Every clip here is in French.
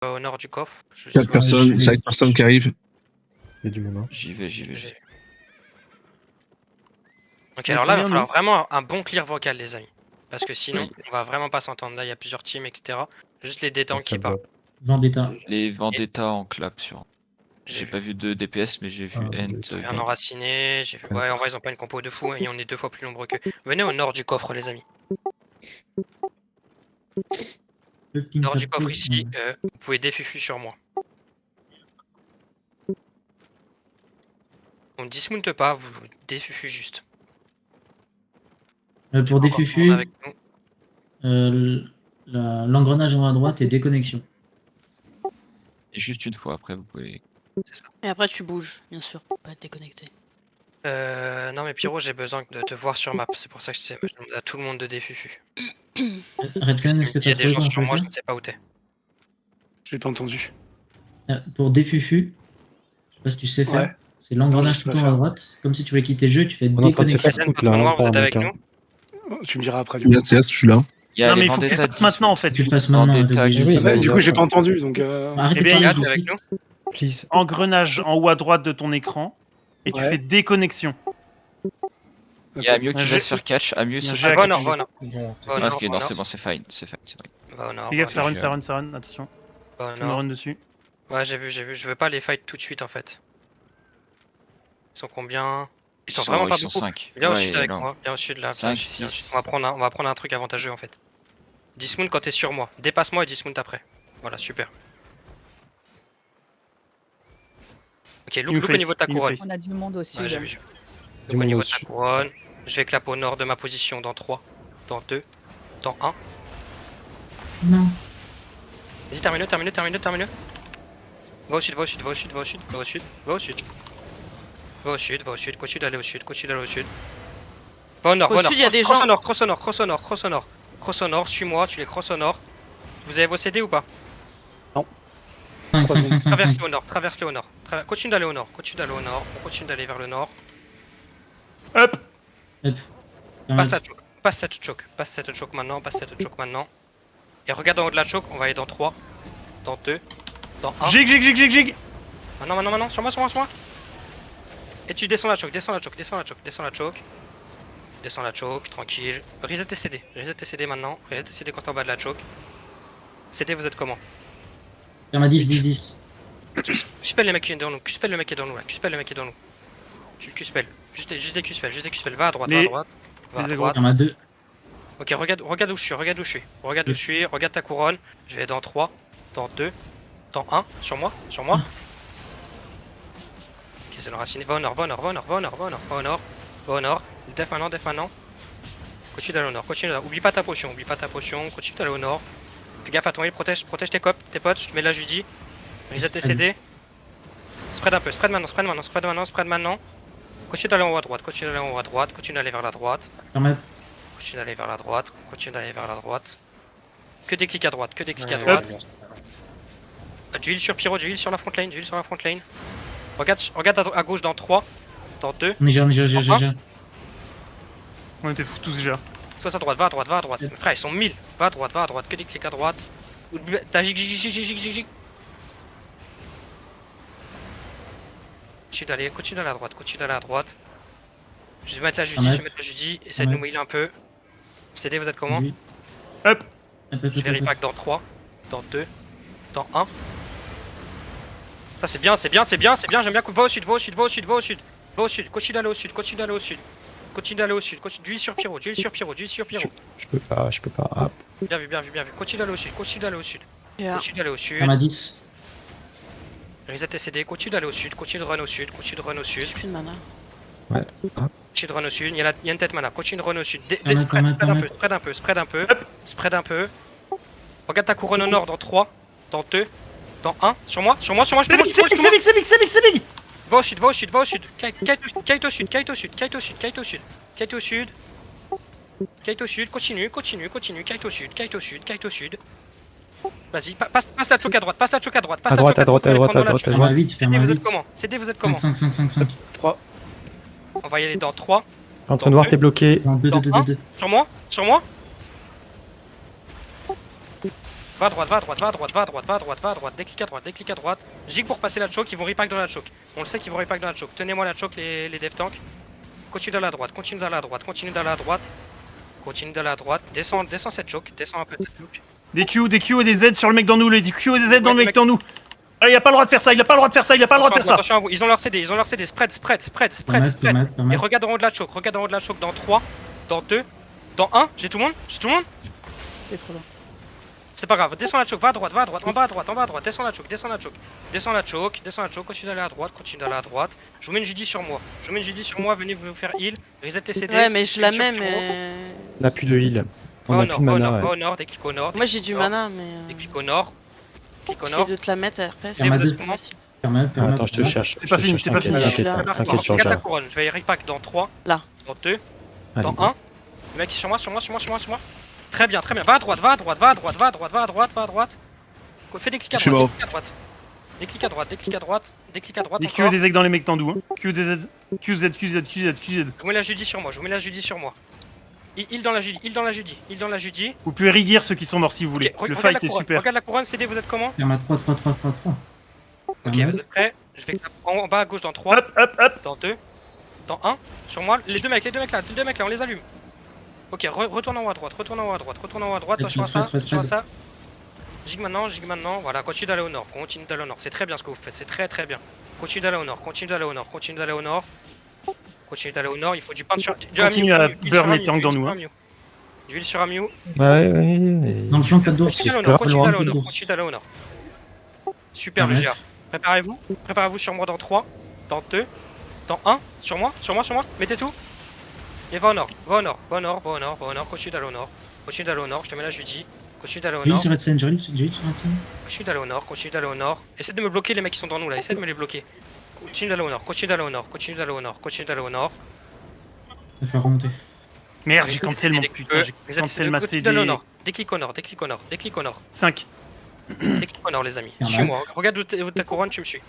au nord du coffre. 4 personnes, 5 personnes qui arrivent. Il y a du monde. J'y vais. Ok, alors là, il va falloir vraiment un bon clear vocal, les amis. Parce que sinon, Oui. on va vraiment pas s'entendre. Là, il y a plusieurs teams, etc. Juste les détanqués pas. Vendetta. Les Vendetta en clap sur. J'ai pas vu de DPS, mais j'ai vu Ent. J'ai vu un enraciné, j'ai vu. Ouais, en vrai, ils ont pas une compo de fou et on est 2 fois plus nombreux que. Venez au nord du coffre, les amis. Nord du coffre ici, vous pouvez défufu sur moi. On ne dismounte pas, vous défufu juste. Pour défufu, Avec nous. l'engrenage en haut à droite et déconnexion. Et juste une fois, après vous pouvez. C'est ça. Et après tu bouges, bien sûr, pour pas être déconnecté. Non mais Pyro, j'ai besoin de te voir sur map, c'est pour ça que je demande à tout le monde de défufu. Redsen, est-ce que Il tu y as a des trouvé gens comment sur moi, je faire ne sais pas où t'es. Je l'ai pas entendu. Pour défufu, je sais pas si tu sais faire, Ouais. c'est l'engrenage sais tout pas en haut à faire. droite. Comme si tu voulais quitter le jeu, tu fais On est en train de se déconnexion. faire Votre scout là, noir, vous êtes par avec mec, nous? Tu me diras après du coup. Yes, je suis là. Il y a Non, les mais il faut que tu Vendetta le fasses maintenant en fait. Que tu le fasses maintenant, Vendetta t'es obligé. qui- Ah bah, Oui, du coup, j'ai pas entendu donc. Arrêtez Eh bien, de il parler, Regarde, je t'es avec suis- nous? Please. Engrenage en haut à droite de ton écran et tu Ouais. fais déconnexion. Il y a Amieux qui J'ai- va se faire catch. Amieux se j'ai fait Va au activé. nord, va au nord. Va au Ah, nord, ok, va au non, nord. c'est bon, c'est fine. Va au nord. Fais gaffe, va au ça nord, run, attention. va au Tu me nord. run dessus. Ouais, j'ai vu. Je veux pas les fight tout de suite en fait. Ils sont combien? Ils sont vraiment pas ils sont beaucoup. 5. Viens au sud avec moi, viens au sud là. Viens au 5, sud, viens au sud. 6. On va prendre un truc avantageux en fait. Dismount quand t'es sur moi. Dépasse-moi et dismount après. Voilà, super. Ok, look au niveau de ta couronne. On a du monde au sud. Ouais, j'ai vu. Du Look au monde niveau au de ta sud. couronne. Je vais clap au nord de ma position dans 3, dans 2, dans 1. Non. Vas-y, termine-le. Va au sud. Continue d'aller au sud. Va au nord, Au sud, il y a des gens. cross au nord, suis-moi, tu les cross au nord. Vous avez vos CD ou pas? 5, 5, 5, 5, 5. Traverse-le au nord. Continue d'aller au nord, on continue d'aller vers le nord. Hop. Passe cette choke maintenant, Et regarde en haut de la choke, on va aller dans 3, dans 2, dans 1. Jig. Maintenant, sur moi. Et tu descends la choke. Descends la choke, tranquille. Reset tes CD maintenant. Reset tes CD quand t'es en bas de la choke. CD, vous êtes comment? Perma 10. Cuspel le mec qui est dans nous. Tu cuspel. Juste des cuspel. Va à droite. Perma 2. Ok, regarde où je suis. Regarde ta couronne. Je vais dans 3, dans 2, dans 1. Sur moi. Ok, c'est l'enraciné. Va au nord. Def maintenant. Continue d'aller au nord. Oublie pas ta potion. Continue d'aller au nord. Fais gaffe à ton heal. Protège tes potes. Je te mets la Judy. Reset tes CD. Spread un peu. Spread maintenant. Continue d'aller en haut à droite. Continue d'aller vers la droite. Perma. Continue d'aller vers la droite. Que des clics à droite. Du heal sur Pyro, du heal sur la front lane. Regarde à gauche dans 3, dans 2. On gère. On était fous tous déjà. Toi à droite, va à droite. Frère, ils sont 1000. Va à droite. Que des clics à droite. T'as jig. Continue d'aller à droite. Je vais mettre la Judy. Essaye de nous heal un peu. CD, vous êtes comment? Oui. Hop. Je vais repack dans 3, dans 2, dans 1. Ça c'est bien, j'aime bien. Va au sud. Continue d'aller au sud. Du heal sur Pyro. Je peux pas. Ah, Bien vu. Continue d'aller au sud. Perma 10. Reset tes CD, continue d'aller au sud, continue de run au sud. J'ai plus de mana. ouais. Ah, Continue de run au sud, il y a une tête mana, continue de run au sud. Spread un peu. Regarde ta couronne au nord dans 3, dans 2, dans 1. Sur moi, je te montre. C'est big. Va au sud. Kite au sud. Continue. Kite au sud. Vas-y, passe la choke à droite. à droite. Perma 8. CD, vous êtes comment? 5. 3. On va y aller dans 3. Entre noir, t'es bloqué. 2. Sur moi. Va à droite, va à droite, va à droite, va à droite, va à droite, va à droite, déclic à droite. Jig pour passer la choke, ils vont repack dans la choke. On le sait qu'ils vont repack dans la choke. Tenez-moi la choke, les dev tanks. Continue d'aller à droite, continue d'aller à droite, continue d'aller à droite. Continue d'aller à droite. Descends cette choke, descends un peu cette choke. Des Q et des Z sur le mec dans nous, des Q et des Z dans le Ouais, mec dans nous. Ah, il a pas le droit de faire ça, il a pas le droit de faire ça, il a pas le droit de faire ça. Attention à vous, ils ont leur CD, spread. Pas mal. Et regarde en haut de la choke, dans 3, dans 2, dans 1. J'ai tout le monde. C'est trop long. C'est pas grave, descends la choke, va à droite, en bas à droite, descends la choke, continue d'aller à droite, je vous mets une Judy sur moi, venez vous faire heal, reset TCD. Ouais, mais je la sur mets, Pyro. mais. On a plus de heal. On Va a plus de mana. va Ouais. au nord, des clics au nord. Moi j'ai du mana, mais. Des clics au nord. J'essaie de te la mettre à RPS. Perma vous êtes 2. comment Perma. Attends, je te cherche. C'est pas je te fini, cherche, c'est pas t'inquiète, fini. T'inquiète Je suis pas, là. t'inquiète sur le Regarde la chat. couronne, je vais repack dans 3, Là. dans 2, Allez, dans go. 1. Le mec sur moi. Très bien. Va à droite. Fais des clics à Je suis mort. droite. Des clics à droite. Des Q et encore. des Z dans les mecs dans nous. Hein. Q, des Z. QZ. Je vous mets la Judy sur moi. Il dans la Judy. Vous pouvez riguer ceux qui sont morts si vous voulez. Ok, Le regarde fight la est couronne. super. Regarde la couronne, CD, vous êtes comment? Perma 3. Ok, vous êtes prêts? Je vais en bas à gauche dans 3, Hop. dans 2, dans 1. Sur moi, les deux mecs là, on les allume. Ok, retourne en haut à droite, attention à ça. Jig maintenant, voilà, continue d'aller au nord, c'est très bien ce que vous faites, c'est très bien. Continue d'aller au nord, il faut du punch. Continue à burn les tanks dans nous. Hein. Du heal sur Amiu. Ouais. Dans le flanc, pas d'ours. Continue d'aller au nord. Super le GA. Préparez-vous sur moi dans 3, dans 2, dans 1, sur moi, mettez tout. Et va au nord, continue d'aller au nord, je te mets la Judy, continue d'aller au J'ai nord, sur Redsen, j'ai sur Redsen. continue d'aller au nord, essaie de me bloquer les mecs qui sont dans nous là, essaie de me les bloquer. Continue d'aller au nord. Il va falloir remonter. Merde, j'ai cancel mon putain. J'ai cancel ma CD. Déclic au nord. 5. Déclic au nord les amis. Suis-moi. Regarde où ta couronne, tu me suis.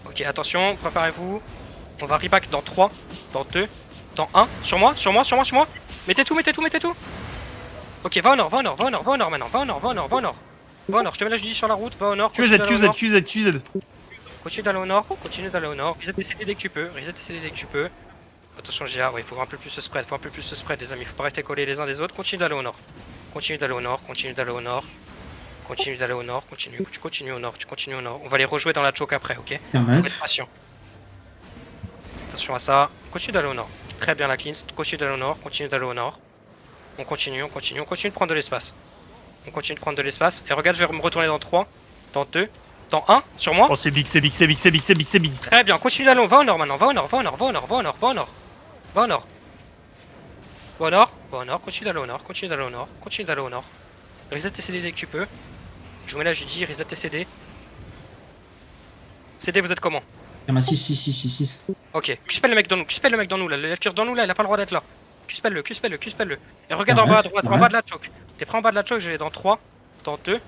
Ok, attention, préparez-vous. On va repack dans 3, dans 2, dans 1. Sur moi. Mettez tout. Ok, va au nord maintenant. Va au nord, je te mets la Judy sur la route, va au nord. QZ. Continue d'aller au nord. Reset tes CD dès que tu peux. Attention GA, ouais, il faut un peu plus se spread, les amis, faut pas rester collés les uns des autres. Continue d'aller au nord. Continue au nord. On va les rejouer dans la choke après, ok? Perma. Faut être patient. Attention à ça. Continue d'aller au nord. Très bien la cleanse. Continue d'aller au nord. On continue de prendre de l'espace. Et regarde, je vais me retourner dans 3, dans 2, dans 1, sur moi. Oh, c'est big. Très bien, continue d'aller, va au nord maintenant, va au nord. Continue d'aller au nord. Reset tes CD dès que tu peux. Je vous mets la Judy, reset tes CD. CD, vous êtes comment? Perma 6. Ok, cuspelle le mec dans nous là, le FQ dans nous là, il a pas le droit d'être là. Cuspelle-le. Et regarde en bas à droite, en bas de la choke. T'es prêt en bas de la choke, je vais dans 3, dans 2,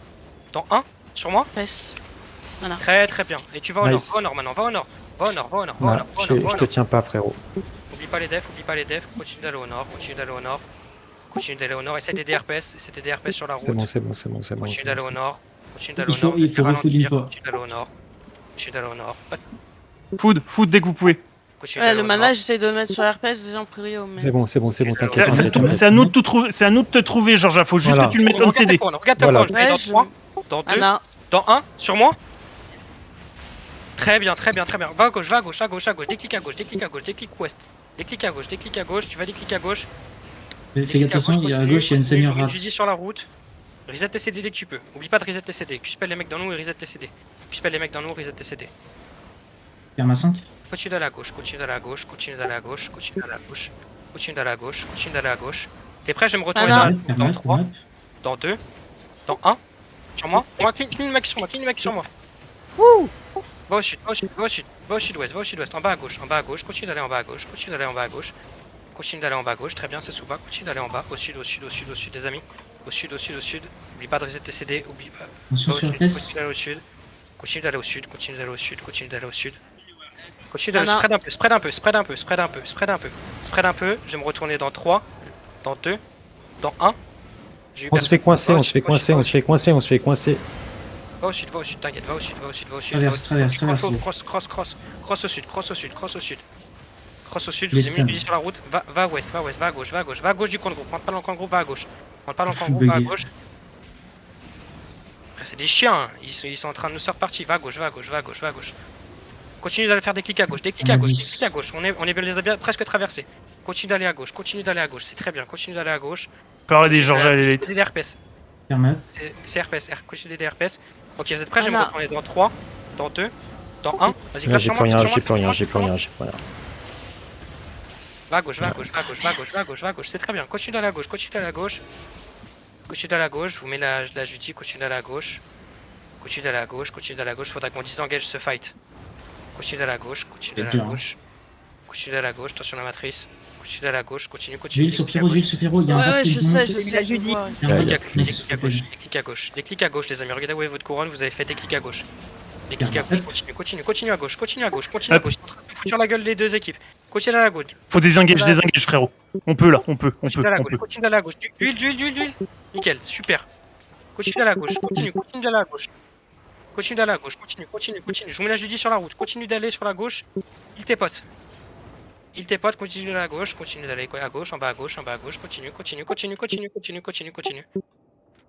dans 1, sur moi. RPS. Voilà. Très bien. Et tu vas au nord, Nice. va au nord maintenant, va au nord. Voilà, je te tiens pas, frérot. Oublie pas les defs, continue d'aller au nord, essaie des DRPS, sur la route. C'est bon. Continue d'aller au nord, Il faut refood une fois. continue d'aller au nord. Food dès que vous pouvez. Continue Ouais, d'aller le au mana, nord. j'essaie de le mettre sur RPS déjà en prio. Mais... C'est bon, t'inquiète. C'est à nous de tout trouver. C'est à nous de te trouver, Georgia. Faut juste Voilà. que tu le mettes en CD. Regarde ta Voilà. couronne, je vais dans 3, dans 2, Anna. dans 1, sur moi. Très bien. Va à gauche, déclic à gauche, déclic ouest. Déclic à gauche, tu vas déclic à gauche. Fais gaffe, attention, il y a à gauche, il y a une seigneur rat. Je dis sur la route. Reset tes CD dès que tu peux. Oublie pas de reset tes CD. Cuspelle les mecs dans nous et reset tes CD. Perma 5. Continue d'aller à gauche. T'es prêt? Je vais me retourner Ah dans 3, dans 2, dans 1. Sur moi. Clean le mec sur moi. Wouh! Va au sud, va au sud-ouest, en bas à gauche, continue d'aller en bas à gauche, très bien, c'est sous bas, continue d'aller en bas, au sud, les amis, au sud, oublie pas de reset tes CD, Attention sur RPS. continue d'aller au sud, Anna. spread un peu, je vais me retourner dans 3, dans 2, dans 1, J'ai eu On se fait coincer, on se fait coincer, on se fait coincer, on se fait coincer. Va au sud, t'inquiète, va au sud, va au sud, va au sud. Traverse. Cross au sud. Cross au sud, je Les vous ai mis stuns. une sur la route. Va à ouest, va à gauche. Va à gauche du camp de groupe. Rentre pas dans le camp de groupe, va à gauche. Rentre pas dans le camp de groupe, va à Full gauche. Frère, c'est des chiens, hein. Ils sont en train de nous sortir partie. Va à gauche. Continue d'aller faire des clics à gauche, On les a bien presque traversés. Continue d'aller à gauche, c'est très bien. Continue d'aller à gauche. Encore des Georgia à l'élite. C'est des RPS. Ferme up. C'est RPS. Continue des RPS. Ok, vous êtes prêts? Je vais me Anna. retourner dans 3, dans 2, dans 1. Vas-y, Là, clash j'ai sur plus moi. rien, j'ai plus rien, j'ai plus rien, j'ai plus rien. Va à gauche. C'est très bien. Continue d'aller à gauche. Je vous mets la Judy. Continue d'aller à gauche. Faudra qu'on désengage ce fight. Continue d'aller à gauche. Attention à la matrice. Continue d'aller à gauche. Continue. Jules sur Pyro, il y a un Ouais, papier je qui sais, monte. je vois. Il y a un Ouais, papier qui nice. monte. Des clics à gauche, les amis. Regardez où est votre couronne. Vous avez fait des clics à gauche. Continue à gauche. Ils sont en train de foutre sur la gueule les deux équipes. Continue à la gauche. Faut désengage, frérot. On peut là, on peut. Continue d'aller à gauche. D'huile. Nickel, super. Continue d'aller à gauche. Continue d'aller à gauche. Continue. Je vous mets la Judy sur la route. Continue d'aller sur la gauche. Il tes potes, continue d'aller à gauche. Continue d'aller à gauche, en bas à gauche.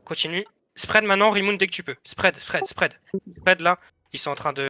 Continue. Spread maintenant, remoon dès que tu peux. Spread là. Ils sont en train de